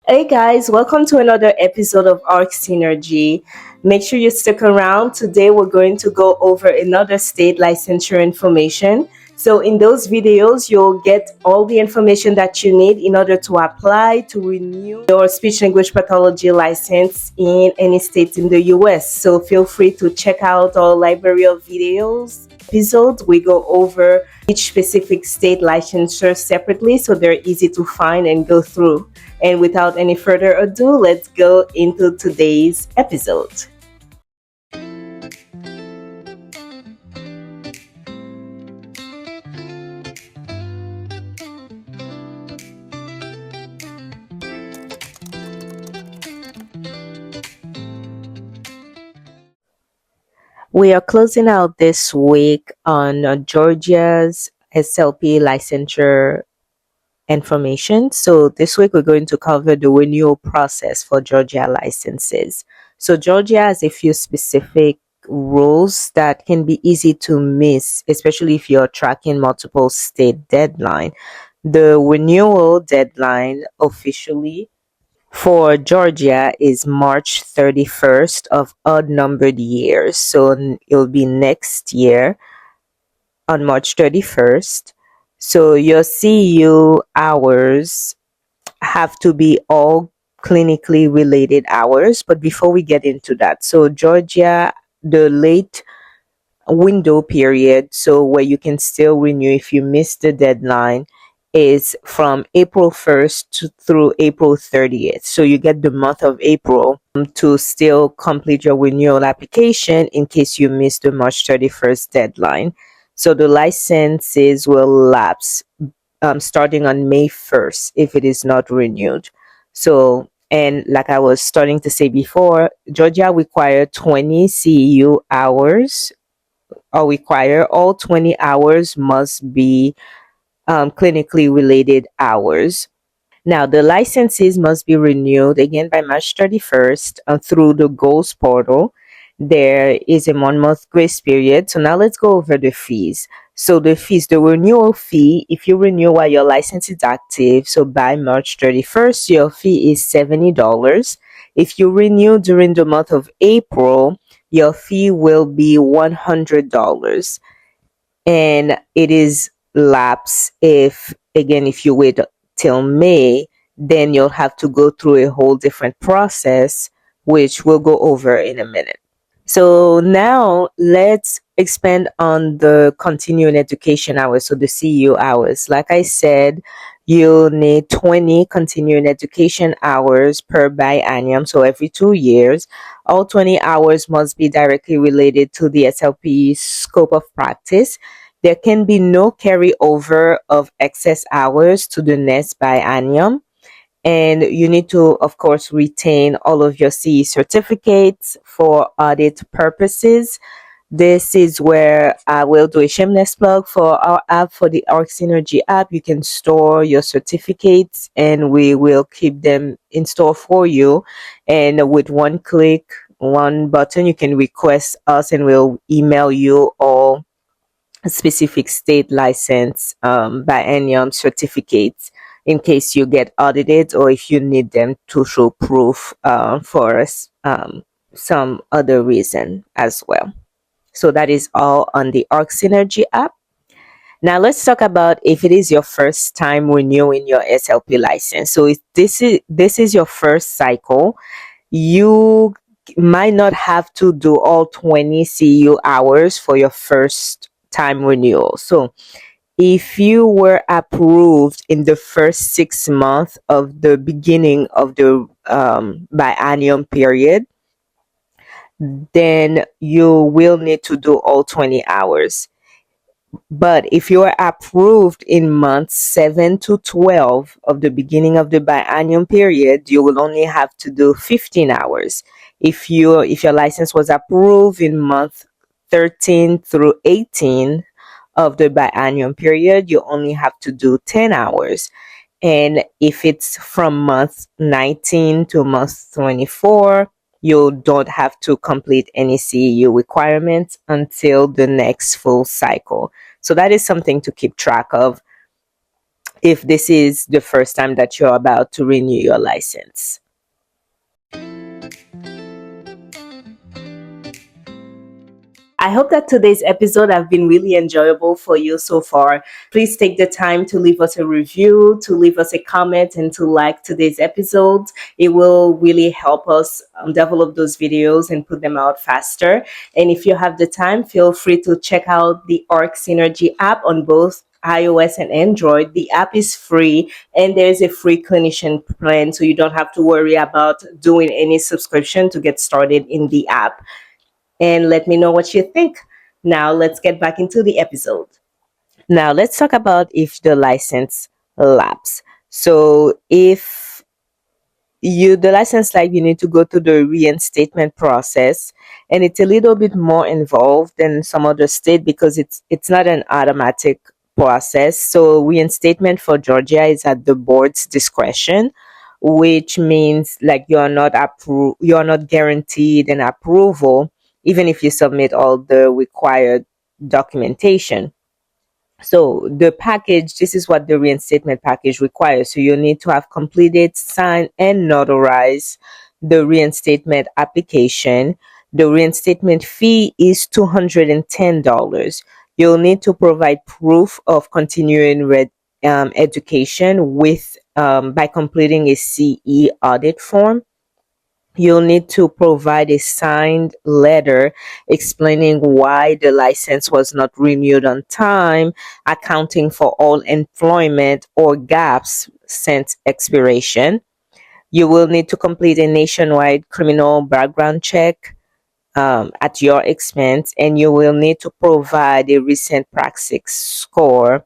Hey guys, welcome to another episode of Arc Synergy. Make sure you stick around. Today we're going to go over another state licensure information. So in those videos, you'll get all the information that you need in order to apply to renew your speech language pathology license in any state in the US. So feel free to check out our library of videos. Episodes we go over each specific state licensure separately so they're easy to find and go through. And without any further ado, let's go into today's episode. We are closing out this week on Georgia's SLP licensure information. So this week we're going to cover the renewal process for Georgia licenses. So Georgia has a few specific rules that can be easy to miss, especially if you're tracking multiple state deadline. The renewal deadline officially for Georgia is March 31st of odd numbered years. So it'll be next year on March 31st. So your CU hours have to be all clinically related hours. But before we get into that, so Georgia, the late window period, so where you can still renew if you miss the deadline, is from April 1st through April 30th. So you get the month of April to still complete your renewal application in case you miss the March 31st deadline. So the licenses will lapse starting on May 1st if it is not renewed. So, and like I was starting to say before, Georgia require 20 CEU hours or require all 20 hours must be clinically related hours. Now, the licenses must be renewed again by March 31st through the GOALS portal. There is a 1 month grace period. So now let's go over the fees. So the renewal fee, if you renew while your license is active, so by March 31st, your fee is $70. If you renew during the month of April, your fee will be $100. And it is lapse if you wait till May, then you'll have to go through a whole different process, which we'll go over in a minute. So now let's expand on the continuing education hours, so the CU hours. Like I said, you'll need 20 continuing education hours per biennium, so every 2 years. All 20 hours must be directly related to the SLP scope of practice. There can be no carryover of excess hours to the next biennium. And you need to, of course, retain all of your CE certificates for audit purposes. This is where I will do a shameless plug for our app, for the Arc Synergy app. You can store your certificates and we will keep them in store for you. And with one click, one button, you can request us and we'll email you all specific state license biennium certificates in case you get audited or if you need them to show proof for us some other reason as well. So that is all on the Arc Synergy app. Now let's talk about if it is your first time renewing your SLP license. So if this is your first cycle, you might not have to do all 20 CU hours for your first time renewal. So if you were approved in the first 6 months of the beginning of the biennium period, then you will need to do all 20 hours. But if you are approved in months 7 to 12 of the beginning of the biennium period, you will only have to do 15 hours. If your license was approved in month 13 through 18 of the biennium period, you only have to do 10 hours. And if it's from month 19 to month 24, you don't have to complete any CEU requirements until the next full cycle. So that is something to keep track of. if this is the first time that you're about to renew your license. I hope that today's episode have been really enjoyable for you so far. Please take the time to leave us a review, to leave us a comment, and to like today's episode. It will really help us develop those videos and put them out faster. And if you have the time, feel free to check out the Arc Synergy app on both iOS and Android. The app is free and there's a free clinician plan, so you don't have to worry about doing any subscription to get started in the app. And let me know what you think. Now, let's get back into the episode. Now, let's talk about if the license lapse. So, if the license you need to go through the reinstatement process, and it's a little bit more involved than some other state because it's not an automatic process. So reinstatement for Georgia is at the board's discretion, which means you're not guaranteed an approval even if you submit all the required documentation. So the package, this is what the reinstatement package requires. So you need to have completed, signed, and notarized the reinstatement application. The reinstatement fee is $210. You'll need to provide proof of continuing education by completing a CE audit form. You'll need to provide a signed letter explaining why the license was not renewed on time, accounting for all employment or gaps since expiration. You will need to complete a nationwide criminal background check at your expense, and you will need to provide a recent praxis score.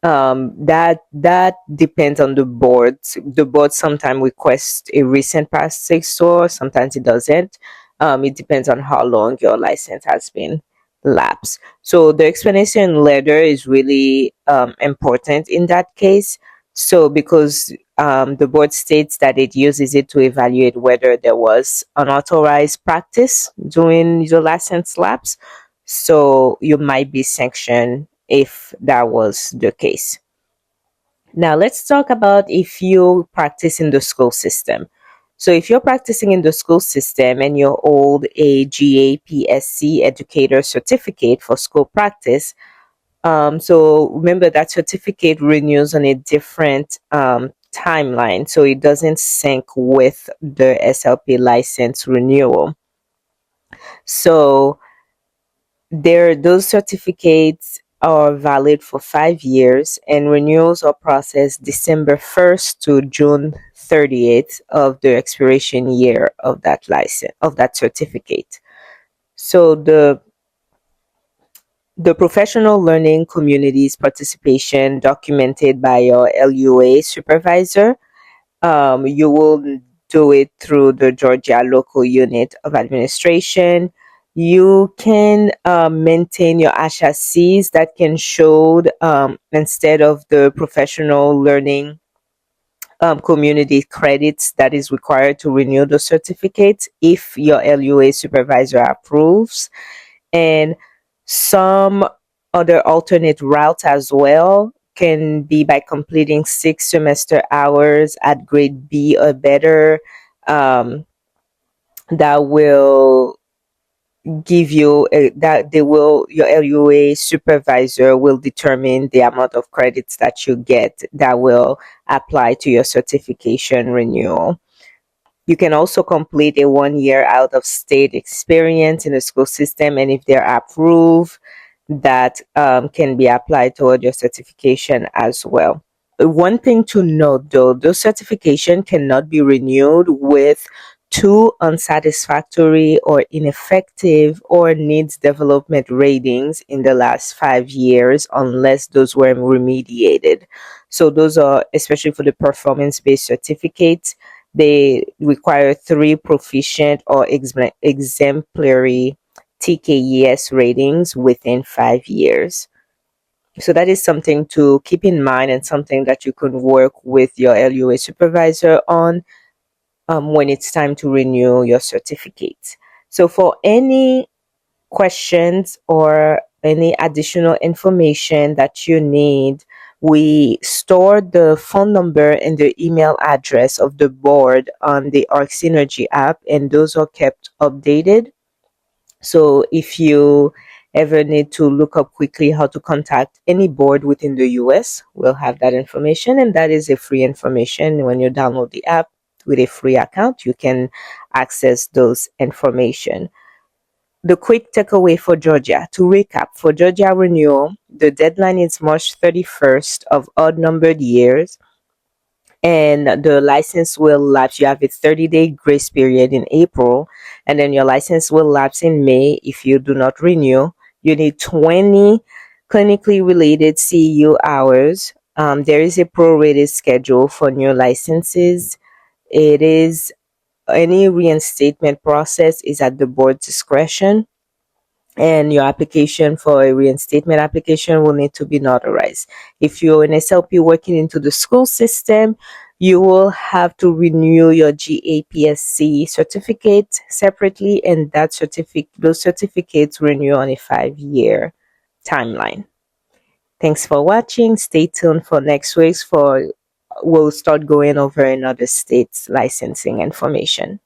That depends on the board. The board sometimes requests a recent praxis score, sometimes it doesn't. It depends on how long your license has been lapsed. So the explanation letter is really important in that case. So because the board states that it uses it to evaluate whether there was unauthorized practice during your license lapse, so you might be sanctioned if that was the case. Now, let's talk about if you practice in the school system. So, if you're practicing in the school system and you hold a GAPSC educator certificate for school practice, so remember that certificate renews on a different timeline, so it doesn't sync with the SLP license renewal. So, those certificates are valid for 5 years, and renewals are processed December 1st to June 30th of the expiration year of that license, of that certificate. So the professional learning community's participation documented by your LUA supervisor. You will do it through the Georgia local unit of administration. You can maintain your HSCs that can show instead of the professional learning community credits that is required to renew the certificate if your LUA supervisor approves. And some other alternate routes as well can be by completing 6 semester hours at grade B or better. That will give you your LUA supervisor will determine the amount of credits that you get that will apply to your certification renewal. You can also complete a 1 year out of state experience in the school system, and if they're approved, that can be applied toward your certification as well. One thing to note though, those certification cannot be renewed with 2 unsatisfactory or ineffective or needs development ratings in the last 5 years unless those were remediated. So those are, especially for the performance-based certificates, they require 3 proficient or exemplary TKES ratings within 5 years. So that is something to keep in mind and something that you can work with your LUA supervisor on when it's time to renew your certificate. So for any questions or any additional information that you need We store the phone number and the email address of the board on the Arc Synergy app, and those are kept updated. So if you ever need to look up quickly how to contact any board within the US, we'll have that information, and that is a free information. When you download the app with a free account, you can access those information. The quick takeaway for Georgia. To recap, for Georgia renewal, the deadline is March 31st of odd numbered years, and the license will lapse. You have a 30-day grace period in April, and then your license will lapse in May if you do not renew. You need 20 clinically related CEU hours. There is a prorated schedule for new licenses. It is Any reinstatement process is at the board's discretion, and your application for a reinstatement application will need to be notarized. If you're an SLP working into the school system, you will have to renew your GAPSC certificate separately, and those certificates renew on a 5-year timeline. Thanks for watching. Stay tuned for next week's we'll start going over another state's licensing information.